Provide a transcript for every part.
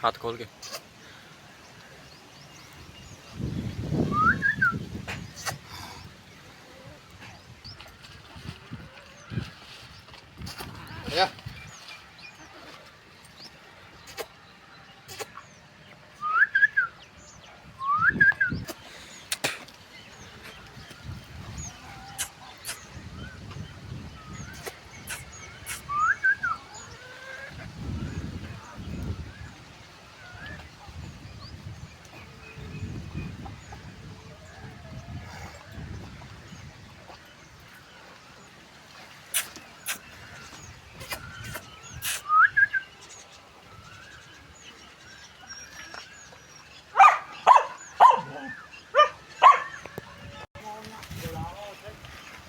हाथ खोल के। Yeah.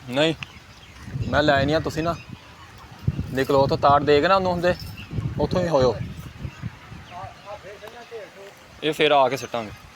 नहीं मैं लै नहीं, तुसी ना निकलो तो तार दे के ना उन्होंने होंगे, उतों ही होयो ये फिर आके सिटांगे।